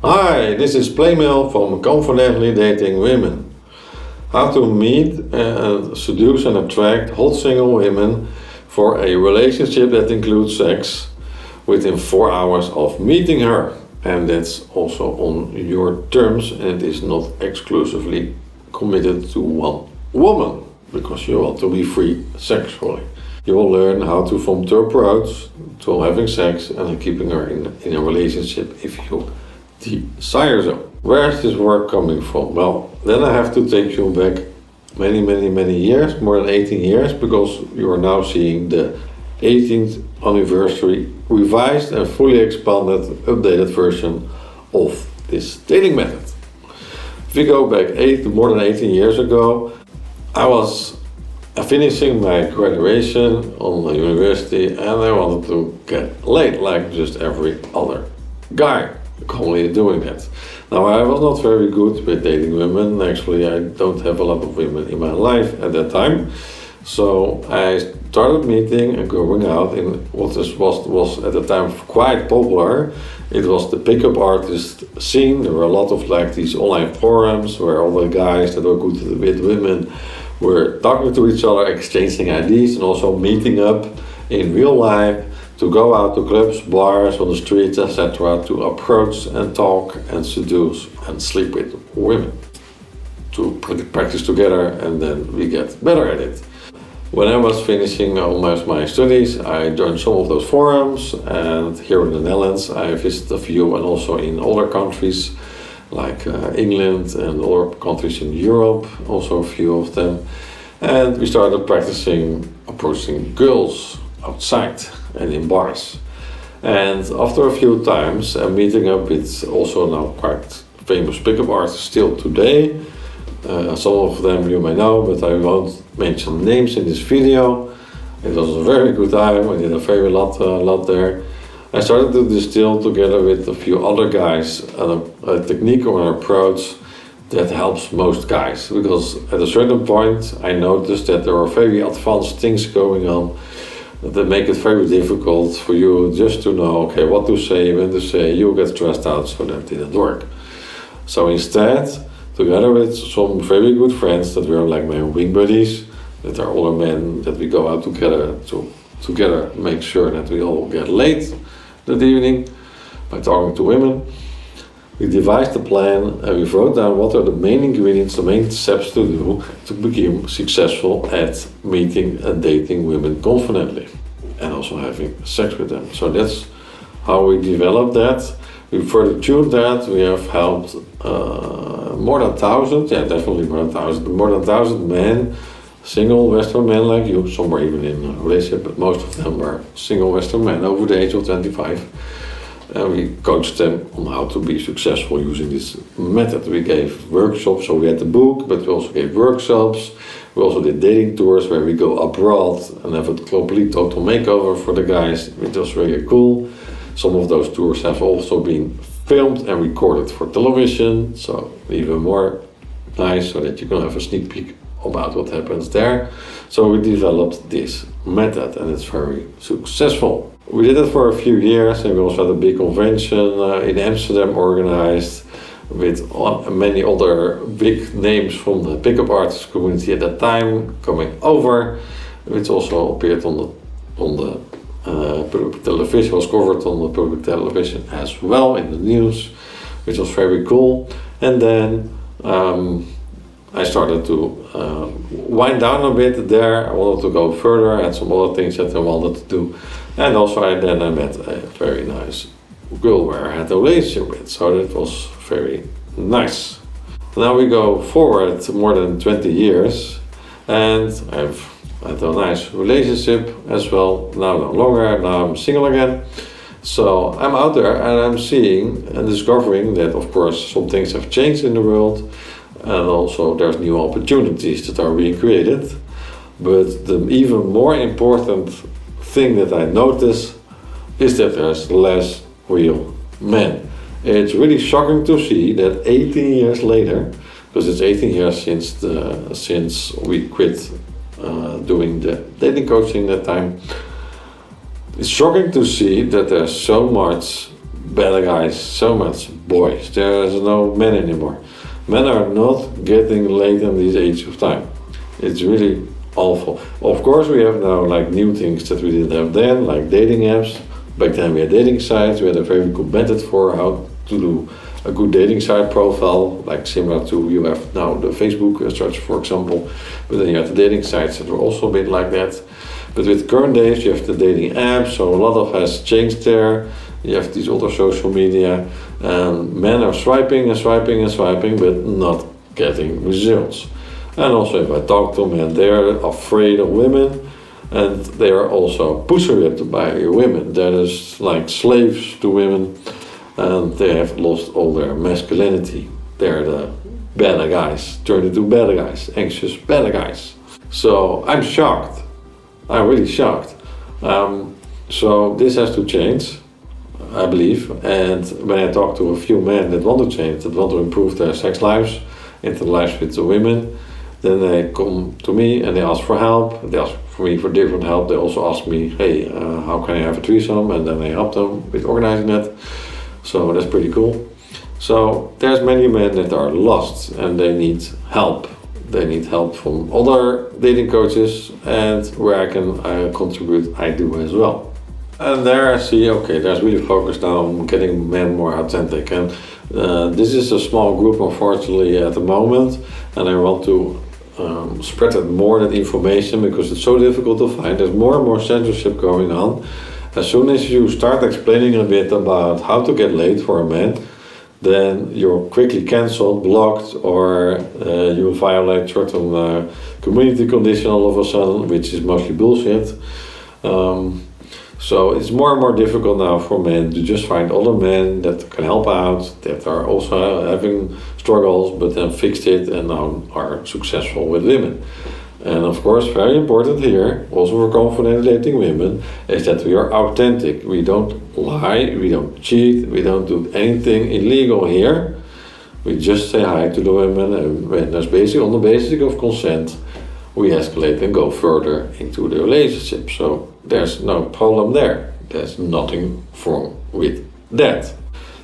Hi, this is PlayMale from Confidently Dating Women. How to meet and seduce and attract hot single women for a relationship that includes sex within 4 hours of meeting her. And that's also on your terms, and it is not exclusively committed to one woman, because you want to be free sexually. You will learn how to form the approach to having sex and keeping her in a relationship if you desire so. Where is this work coming from? Well, then I have to take you back many years, more than 18 years, because you are now seeing the 18th anniversary revised and fully expanded, updated version of this dating method. If we go back more than 18 years ago, I was finishing my graduation on the university and I wanted to get laid like just every other guy. Commonly doing that. Now, I was not very good with dating women. Actually, I don't have a lot of women in my life at that time. So I started meeting and going out in what was at the time quite popular. It was the pickup artist scene. There were a lot of like these online forums where all the guys that were good with women were talking to each other, exchanging ideas, and also meeting up in real life to go out to clubs, bars, on the streets, etc., to approach and talk and seduce and sleep with women, to practice together, and then we get better at it. When I was finishing almost my studies, I joined some of those forums, and here in the Netherlands I visited a few, and also in other countries like England and other countries in Europe, also a few of them, and we started practicing approaching girls outside and in bars. And after a few times, I'm meeting up with also now quite famous pickup artists still today. Some of them you may know, but I won't mention names in this video. It was a very good time. I did a very lot there. I started to distill together with a few other guys a technique or an approach that helps most guys, because at a certain point I noticed that there are very advanced things going on that make it very difficult for you just to know, okay, what to say, when to say. You get stressed out, so that didn't work. So instead, together with some very good friends that were like my wing buddies, that are older men, that we go out together to together make sure that we all get laid that evening by talking to women. We devised a plan and we wrote down what are the main ingredients, the main steps to do to become successful at meeting and dating women confidently and also having sex with them. So that's how we developed that. We further tuned that. We have helped more than 1,000, yeah, definitely more than 1,000 men, single Western men like you. Some were even in a relationship, but most of them were single Western men over the age of 25. And we coached them on how to be successful using this method. We gave workshops, so we had the book, but we also gave workshops. We also did dating tours where we go abroad and have a complete total makeover for the guys, which was really cool. Some of those tours have also been filmed and recorded for television, so even more nice, so that you can have a sneak peek about what happens there. So we developed this method and it's very successful. We did it for a few years, and we also had a big convention in Amsterdam organized with many other big names from the pickup artist community at that time coming over, which also appeared on the public television, was covered on the public television as well in the news, which was very cool. And then I started to wind down a bit there. I wanted to go further, I had some other things that I wanted to do. And also I met a very nice girl where I had a relationship with, so that was very nice. Now we go forward more than 20 years and I've had a nice relationship as well. Now no longer, now I'm single again. So I'm out there and I'm seeing and discovering that of course some things have changed in the world, and also there's new opportunities that are being created. But the even more important thing that I notice is that there's less real men. It's really shocking to see that 18 years later, because it's 18 years since we quit doing the dating coaching that time, it's shocking to see that there's so much bad guys, so much boys. There's no men anymore. Men are not getting laid in this age of time. It's really awful. Of course, we have now like new things that we didn't have then, like dating apps. Back then we had dating sites. We had a very good method for how to do a good dating site profile, like similar to you have now the Facebook search, for example. But then you have the dating sites that were also a bit like that. But with current days, you have the dating apps, so a lot of has changed there. You have these other social media, and men are swiping and swiping and swiping, but not getting results. And also, if I talk to men, they're afraid of women, and they are also pussy-whipped by women. They're just like slaves to women, and they have lost all their masculinity. They're the bad guys, turned into bad guys, anxious bad guys. So I'm shocked. I'm really shocked. So this has to change, I believe. And when I talk to a few men that want to change, that want to improve their sex lives, into the lives with the women, then they come to me and they ask for help. They ask for me for different help. They also ask me, hey, how can I have a threesome? And then I help them with organizing that. So that's pretty cool. So there's many men that are lost and they need help. They need help from other dating coaches, and where I can contribute, I do as well. And there I see, okay, there's really focus now on getting men more authentic. And this is a small group, unfortunately, at the moment. And I want to spread that more, that information, because it's so difficult to find. There's more and more censorship going on. As soon as you start explaining a bit about how to get laid for a man, then you're quickly cancelled, blocked, or you violate certain community condition all of a sudden, which is mostly bullshit. So it's more and more difficult now for men to just find other men that can help out, that are also having struggles, but then fixed it and now are successful with women. And of course, very important here, also for confident dating women, is that we are authentic. We don't lie, we don't cheat, we don't do anything illegal here. We just say hi to the women, and when there's on the basis of consent, we escalate and go further into the relationship. So there's no problem there. There's nothing wrong with that.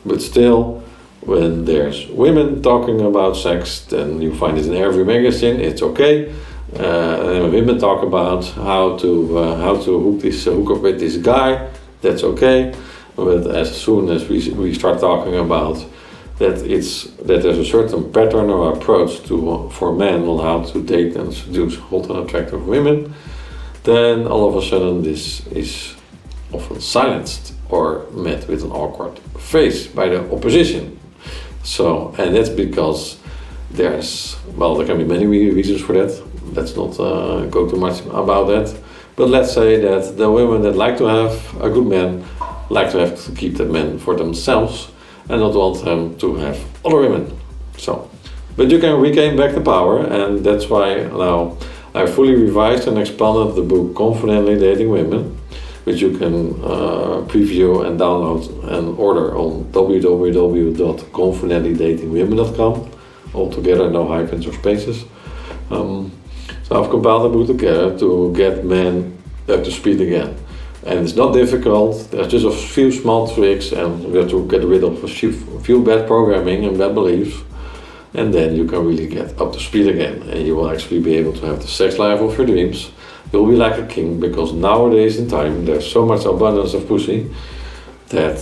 But still, when there's women talking about sex, then you find it in every magazine, it's okay. And women talk about how to hook up with this guy, that's okay. But as soon as we start talking about that there's a certain pattern or approach for men on how to date and seduce hot and attractive women, then all of a sudden this is often silenced or met with an awkward face by the opposition. So, and that's because there can be many reasons for that. Let's not go too much about that. But let's say that the women that like to have a good man like to have to keep that man for themselves and not want them to have other women. So, but you can regain back the power, and that's why now I fully revised and expanded the book Confidently Dating Women, which you can preview and download and order on www.confidentlydatingwomen.com. All together, no hyphens or spaces. So I've compiled the book together to get men up to speed again. And it's not difficult, there's just a few small tricks, and we have to get rid of a few bad programming and bad beliefs. And then you can really get up to speed again, and you will actually be able to have the sex life of your dreams. You'll be like a king, because nowadays in time there's so much abundance of pussy that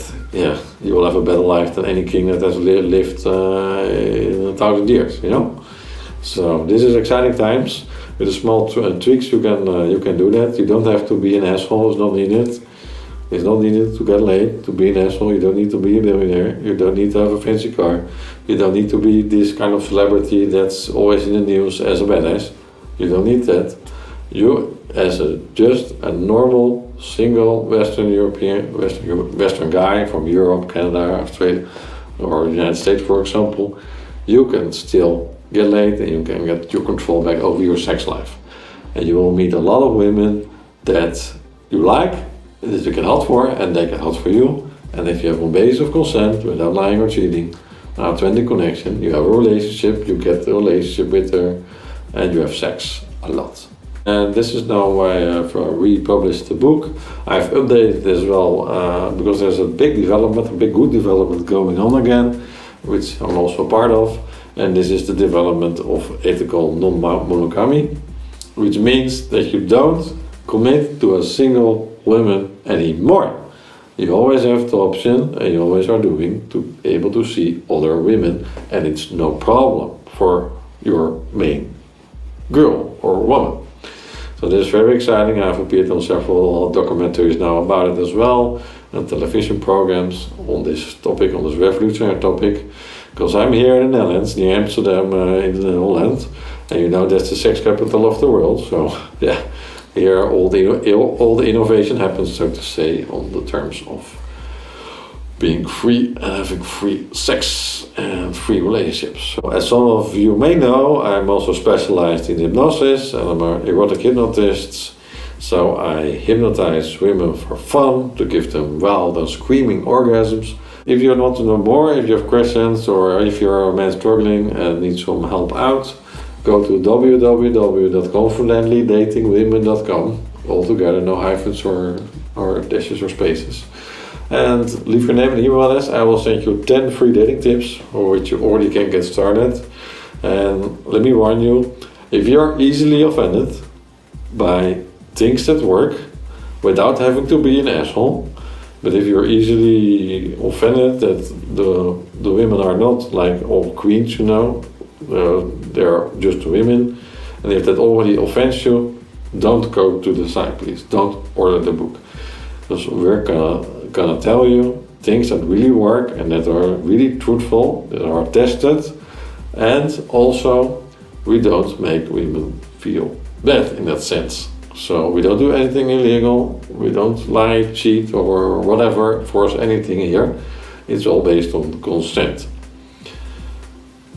you will have a better life than any king that has lived in 1,000 years, you know. So this is exciting times. With the small tweaks you can do that. You don't have to be an asshole. It's not needed. It's not needed to get laid. To be an asshole, you don't need to be a millionaire. You don't need to have a fancy car. You don't need to be this kind of celebrity that's always in the news as a badass. You don't need that. You, as just a normal single Western guy from Europe, Canada, Australia, or the United States, for example, you can still get laid and you can get your control back over your sex life. And you will meet a lot of women that you like, that you can help for, and they can help for you. And if you have a basis of consent, without lying or cheating, an authentic connection, you have a relationship, you get a relationship with her, and you have sex a lot. And this is now why I've republished the book. I've updated it as well because there's a big development, a big good development going on again, which I'm also part of. And this is the development of ethical non-monogamy, which means that you don't commit to a single woman anymore. You always have the option, and you always are doing, to be able to see other women, and it's no problem for your main girl or woman. So this is very exciting. I've appeared on several documentaries now about it as well, and television programs on this topic, on this revolutionary topic. Because I'm here in the Netherlands, near Amsterdam, in the Holland, and you know that's the sex capital of the world. So yeah, here all the innovation happens, so to say, on the terms of being free and having free sex and free relationships. So as some of you may know, I'm also specialized in hypnosis, and I'm an erotic hypnotist. So I hypnotize women for fun, to give them wild and screaming orgasms. If you want to know more, if you have questions, or if you're a man struggling and need some help out, go to www.confidentlydatingwomen.com, all together, no hyphens or dashes or spaces. And leave your name and email address. I will send you 10 free dating tips for which you already can get started. And let me warn you, if you're easily offended by things that work without having to be an asshole, but if you're easily offended that the women are not like all queens, you know, they're just women, and if that already offends you, don't go to the site, please. Don't order the book. Because we're gonna tell you things that really work and that are really truthful, that are tested, and also we don't make women feel bad in that sense. So we don't do anything illegal, we don't lie, cheat, or whatever, force anything here. It's all based on consent.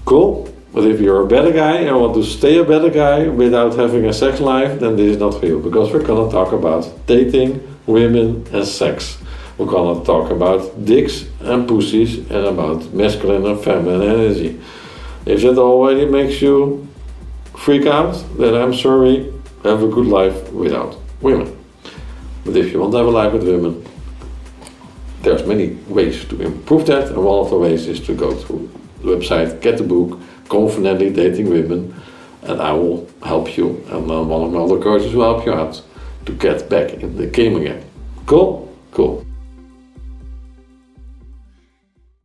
Cool? But if you're a better guy and want to stay a better guy without having a sex life, then this is not for you. Because we're gonna talk about dating, women, and sex. We're gonna talk about dicks and pussies and about masculine and feminine energy. If that already makes you freak out, then I'm sorry. Have a good life without women. But if you want to have a life with women, there's many ways to improve that, and one of the ways is to go to the website, get the book, Confidently Dating Women, and I will help you, and one of my other coaches will help you out to get back in the game again. Cool? Cool.